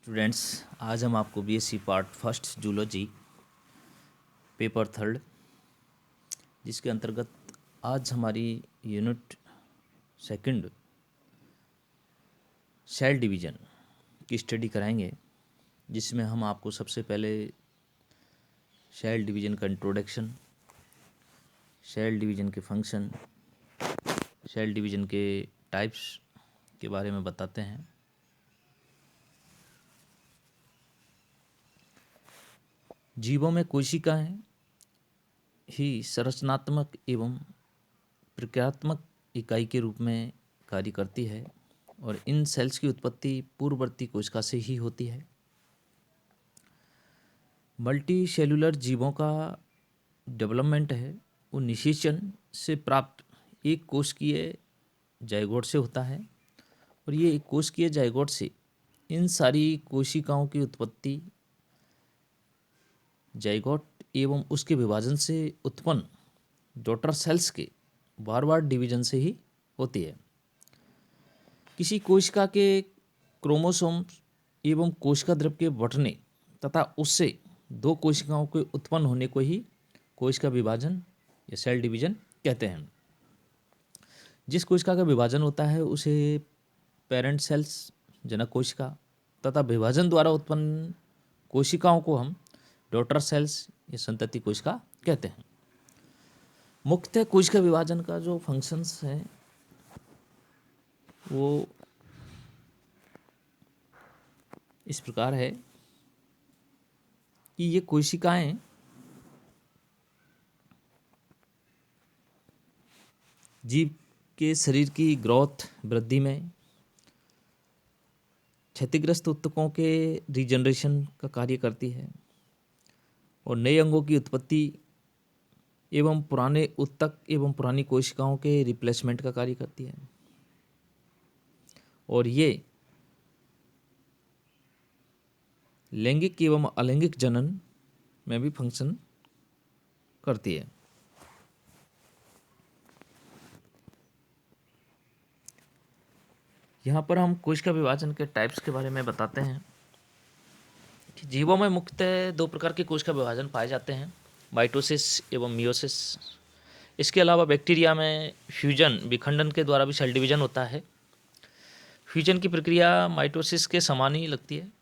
Students, आज हम आपको BSc part first zoology paper third, जिसके अंतर्गत आज हमारी यूनिट सेकंड सेल डिवीज़न की स्टडी कराएंगे, जिसमें हम आपको सबसे पहले सेल डिवीज़न का इंट्रोडक्शन, सेल डिवीज़न के फंक्शन, सेल डिवीज़न के टाइप्स के बारे में बताते हैं। जीवों में कोशिकाएं ही संरचनात्मक एवं प्रक्रियात्मक इकाई के रूप में कार्य करती है और इन सेल्स की उत्पत्ति पूर्ववर्ती कोशिका से ही होती है। मल्टी सेलुलर जीवों का डेवलपमेंट है वो निषेचन से प्राप्त एक कोशिकीय जाइगोट से होता है और ये एक कोशिकीय जाइगोट से इन सारी कोशिकाओं की उत्पत्ति जाइगोट एवं उसके विभाजन से उत्पन्न डॉटर सेल्स के बार बार डिवीजन से ही होती है। किसी कोशिका के क्रोमोसोम एवं कोशिका द्रव्य के बंटने तथा उससे दो कोशिकाओं के उत्पन्न होने को ही कोशिका विभाजन या सेल डिवीजन कहते हैं। जिस कोशिका का विभाजन होता है उसे पेरेंट सेल्स जनक कोशिका तथा विभाजन द्वारा उत्पन्न कोशिकाओं को हम डॉटर सेल्स या संतति कोशिका कहते हैं। मुख्यतः कोशिका विभाजन का जो फंक्शंस है वो इस प्रकार है कि ये कोशिकाएं जीव के शरीर की ग्रोथ वृद्धि में, क्षतिग्रस्त ऊतकों के रीजनरेशन का कार्य करती है और नए अंगों की उत्पत्ति एवं पुराने ऊतक एवं पुरानी कोशिकाओं के रिप्लेसमेंट का कार्य करती है और ये लैंगिक एवं अलैंगिक जनन में भी फंक्शन करती है। यहाँ पर हम कोशिका विभाजन के टाइप्स के बारे में बताते हैं कि जीवों में मुख्यतः दो प्रकार के कोशिका विभाजन पाए जाते हैं, माइटोसिस एवं मियोसिस। इसके अलावा बैक्टीरिया में फ्यूजन विखंडन के द्वारा भी सेल डिवीजन होता है। फ्यूजन की प्रक्रिया माइटोसिस के समान ही लगती है,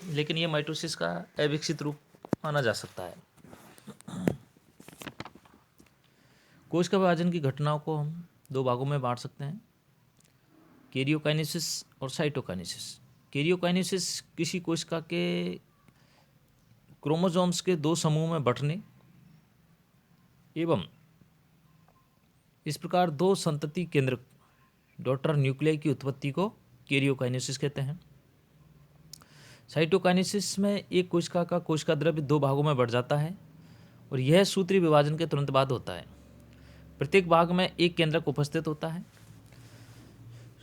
लेकिन ये माइटोसिस का अविकसित रूप माना जा सकता है। कोशिका विभाजन की घटनाओं को हम दो भागों में बांट सकते हैं, कैरियोकाइनेसिस और साइटोकाइनेसिस। कैरियोकाइनेसिस किसी कोशिका के क्रोमोसोम्स के दो समूह में बंटने एवं इस प्रकार दो संतति केंद्र डॉटर न्यूक्लियाई की उत्पत्ति को कैरियोकाइनेसिस कहते हैं। साइटोकाइनेसिस में एक कोशिका का कोशिका द्रव्य दो भागों में बढ़ जाता है और यह सूत्रीय विभाजन के तुरंत बाद होता है। प्रत्येक भाग में एक केंद्रक उपस्थित होता है।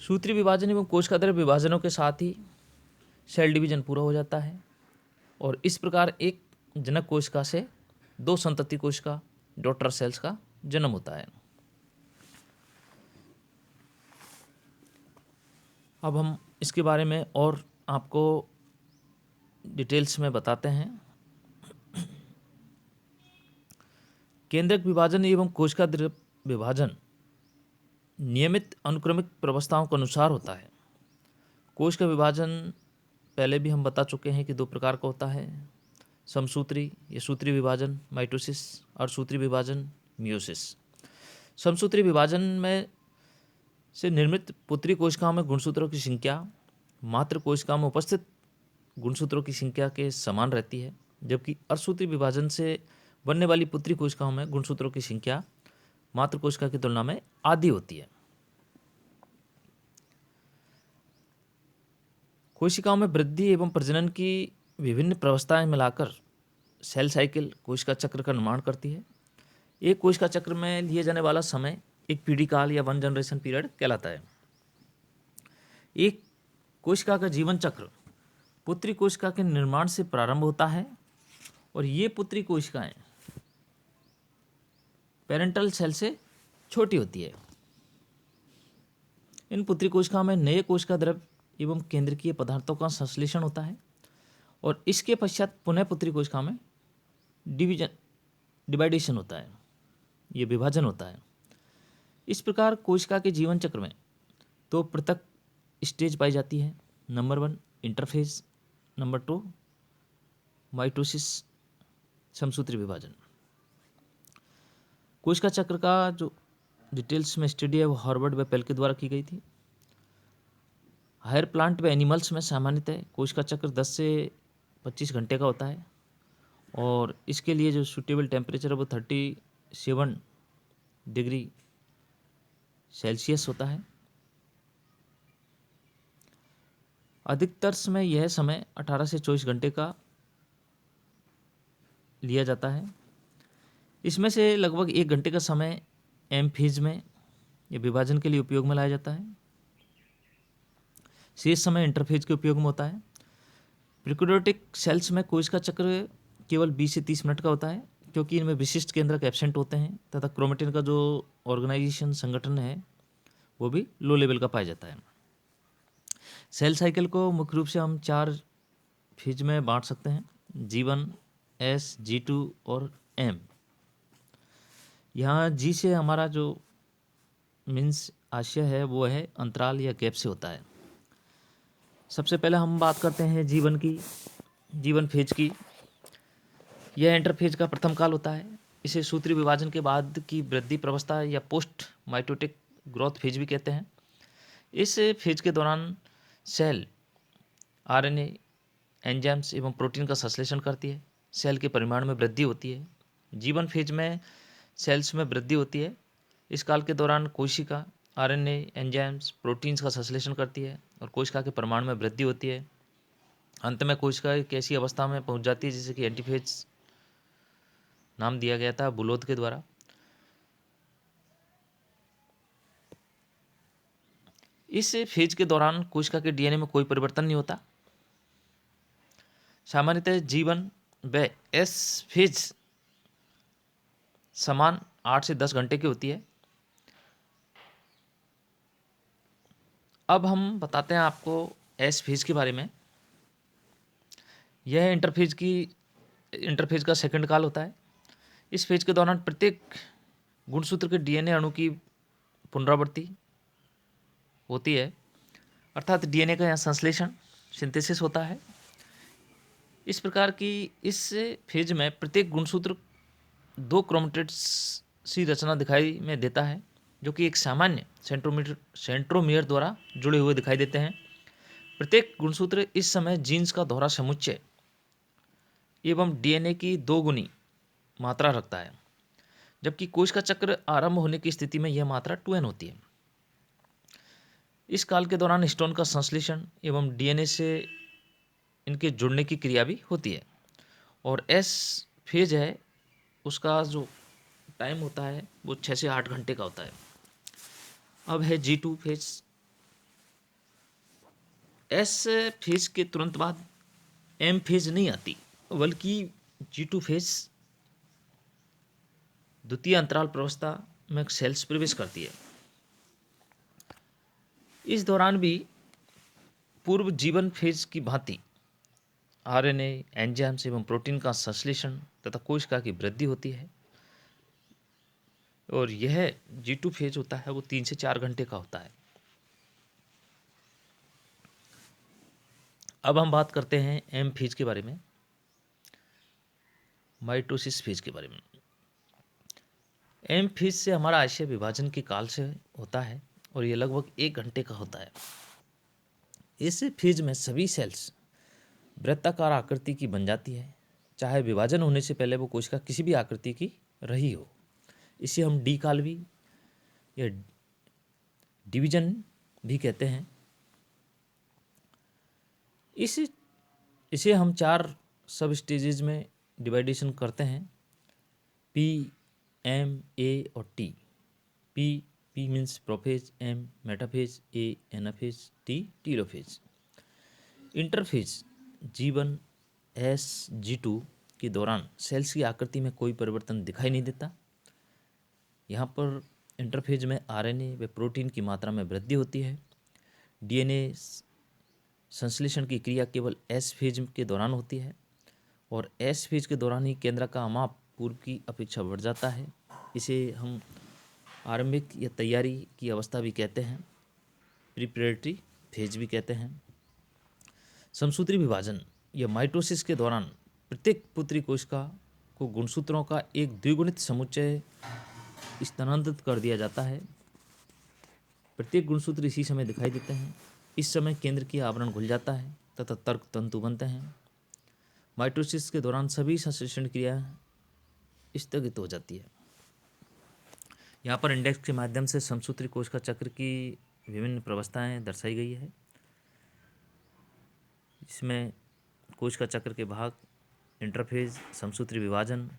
सूत्रीय विभाजन एवं कोशिका द्रव्य विभाजनों के साथ ही सेल डिवीजन पूरा हो जाता है और इस प्रकार एक जनक कोशिका से दो संतति कोशिका डॉटर सेल्स का जन्म होता है। अब हम इसके बारे में और आपको डिटेल्स में बताते हैं। केंद्रक विभाजन एवं कोशिका द्रव्य विभाजन नियमित अनुक्रमिक व्यवस्थाओं के अनुसार होता है। कोशिका विभाजन पहले भी हम बता चुके हैं कि दो प्रकार का होता है, समसूत्री या सूत्री विभाजन माइटोसिस और सूत्री विभाजन मियोसिस। समसूत्री विभाजन में से निर्मित पुत्री कोशिकाओं में गुणसूत्रों की संख्या मात्र कोशिकाओं में उपस्थित गुणसूत्रों की संख्या के समान रहती है, जबकि अर्धसूत्री विभाजन से बनने वाली पुत्री कोशिकाओं में गुणसूत्रों की संख्या मात्र कोशिका की तुलना में आधी होती है। कोशिकाओं में वृद्धि एवं प्रजनन की विभिन्न व्यवस्थाएं मिलाकर सेल साइकिल कोशिका चक्र का निर्माण करती है। एक कोशिका चक्र में लिए जाने वाला समय एक पीढ़ी काल या वन जनरेशन पीरियड कहलाता है। एक कोशिका का जीवन चक्र पुत्री कोशिका के निर्माण से प्रारंभ होता है और ये पुत्री कोशिकाएं पेरेंटल सेल से छोटी होती है। इन पुत्री कोशिकाओं में नए कोशिका द्रव्य एवं केंद्रकीय पदार्थों का संश्लेषण होता है और इसके पश्चात पुनः पुत्री कोशिका में डिवाइडेशन होता है, ये विभाजन होता है। इस प्रकार कोशिका के जीवन चक्र में दो पृथक स्टेज पाई जाती है। नंबर 1 इंटरफेज, नंबर 2 माइटोसिस समसूत्री विभाजन। कोशिका चक्र का जो डिटेल्स में स्टडी है वो हार्वर्ड व पेल के द्वारा की गई थी। हायर प्लांट व एनिमल्स में सामान्यतः कोशिका चक्र 10 से 25 घंटे का होता है और इसके लिए जो सूटेबल टेम्परेचर है वो 37 डिग्री सेल्सियस होता है। अधिकतर समय यह समय 18 से 24 घंटे का लिया जाता है। इसमें से लगभग 1 घंटे का समय एम फेज में या विभाजन के लिए उपयोग में लाया जाता है। शेष समय इंटरफेज के उपयोग में होता है। प्रीक्रोटिक सेल्स में कोशिका चक्र केवल 20 से 30 मिनट का होता है क्योंकि इनमें विशिष्ट केंद्रक एब्सेंट होते हैं तथा क्रोमेटिन का जो ऑर्गेनाइजेशन संगठन है वो भी लो लेवल का पाया जाता है। सेल साइकिल को मुख्य रूप से हम 4 फेज में बांट सकते हैं, G1, S, G2 और M। यहाँ G से हमारा जो मीन्स आशय है वो है अंतराल या गैप से होता है। सबसे पहले हम बात करते हैं G1 की, G1 फेज की। यह इंटरफेज का प्रथम काल होता है। इसे सूत्री विभाजन के बाद की वृद्धि प्रावस्था या पोस्ट माइटोटिक ग्रोथ फेज भी कहते हैं। इस फेज के दौरान सेल आरएनए, एंजाइम्स एवं प्रोटीन का संश्लेषण करती है। सेल के परिमाण में वृद्धि होती है। G1 फेज में सेल्स में वृद्धि होती है। इस काल के दौरान कोशिका आरएनए, एंजाइम्स, प्रोटीन्स का संश्लेषण करती है और कोशिका के परिमाण में वृद्धि होती है। अंत में कोशिका एक ऐसी अवस्था में पहुंच जाती है जिसे कि एंटीफेज नाम दिया गया था बुलोद के द्वारा। इस फेज के दौरान कोशिका के डीएनए में कोई परिवर्तन नहीं होता। सामान्यतः G1 व S फेज समान 8 से 10 घंटे की होती है। अब हम बताते हैं आपको S फेज के बारे में। यह इंटरफेज का सेकंड काल होता है। इस फेज के दौरान प्रत्येक गुणसूत्र के डीएनए अणु की पुनरावृत्ति होती है, अर्थात डीएनए का यहाँ संश्लेषण सिंथेसिस होता है। इस प्रकार की इस फेज में प्रत्येक गुणसूत्र 2 क्रोमेटिड्स सी रचना दिखाई में देता है जो कि एक सामान्य सेंट्रोमियर द्वारा जुड़े हुए दिखाई देते हैं। प्रत्येक गुणसूत्र इस समय जीन्स का दोहरा समुच्चय एवं डीएनए की 2 गुनी मात्रा रखता है, जबकि कोशिका चक्र आरंभ होने की स्थिति में यह मात्रा 2n होती है। इस काल के दौरान हिस्टोन का संश्लेषण एवं डीएनए से इनके जुड़ने की क्रिया भी होती है। और एस फेज है उसका जो टाइम होता है वो 6 से 8 घंटे का होता है। अब है G2 फेज। एस फेज के तुरंत बाद M फेज नहीं आती, बल्कि G2 फेज द्वितीय अंतराल प्रावस्था में सेल्स प्रवेश करती है। इस दौरान भी पूर्व G1 फेज की भांति आरएनए, एंजाइम्स एवं प्रोटीन का संश्लेषण तथा कोशिका की वृद्धि होती है। और यह G2 फेज होता है वो 3 से 4 घंटे का होता है। अब हम बात करते हैं M फेज के बारे में, माइटोसिस फेज के बारे में। M फेज से हमारा आशय विभाजन के काल से होता है और ये लगभग 1 घंटे का होता है। इस फेज में सभी सेल्स वृत्ताकार आकृति की बन जाती है, चाहे विभाजन होने से पहले वो कोशिका किसी भी आकृति की रही हो। इसे हम डी काल भी या डिवीजन भी कहते हैं। इसे हम 4 सब स्टेजेज में डिवाइडेशन करते हैं, P, M, A और T। P means prophase, M metaphase, A anaphase, T telophase. Interphase G1, S, G2 के दौरान सेल्स की आकृति में कोई परिवर्तन दिखाई नहीं देता। यहाँ पर इंटरफेज में आरएनए व प्रोटीन की मात्रा में वृद्धि होती है। डीएनए संश्लेषण की क्रिया केवल एस फेज के दौरान होती है और एस फेज के दौरान ही केंद्र का माप पूर्व की अपेक्षा बढ़ जाता है। इसे हम आरंभिक या तैयारी की अवस्था भी कहते हैं, प्रिपरेटरी फेज भी कहते हैं। समसूत्री विभाजन या माइटोसिस के दौरान प्रत्येक पुत्री कोशिका को गुणसूत्रों का एक द्विगुणित समुच्चय स्थानांतरित कर दिया जाता है। प्रत्येक गुणसूत्र इसी समय दिखाई देते हैं। इस समय केंद्र की आवरण घुल जाता है तथा तर्क तंतु बनते हैं। माइटोसिस के दौरान सभी संश्लेषण क्रिया स्थगित हो जाती है। यहाँ पर इंडेक्स के माध्यम से समसूत्री कोशिका चक्र की विभिन्न व्यवस्थाएं दर्शाई गई है। इसमें कोशिका चक्र के भाग इंटरफेज, समसूत्री विभाजन,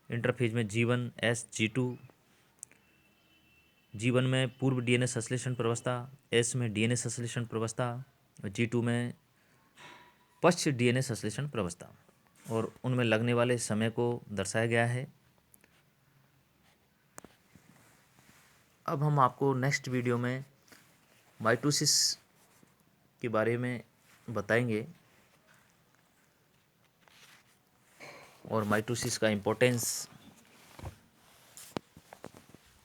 इंटरफेज में G1, S, G2, G1 में पूर्व डीएनए संश्लेषण प्रवस्था, S में डीएनए संश्लेषण प्रवस्था और G2 में पश्च डीएनए संश्लेषण प्रवस्था, और उनमें लगने वाले समय को दर्शाया गया है। अब हम आपको नेक्स्ट वीडियो में माइटोसिस के बारे में बताएंगे और माइटोसिस का इम्पोर्टेंस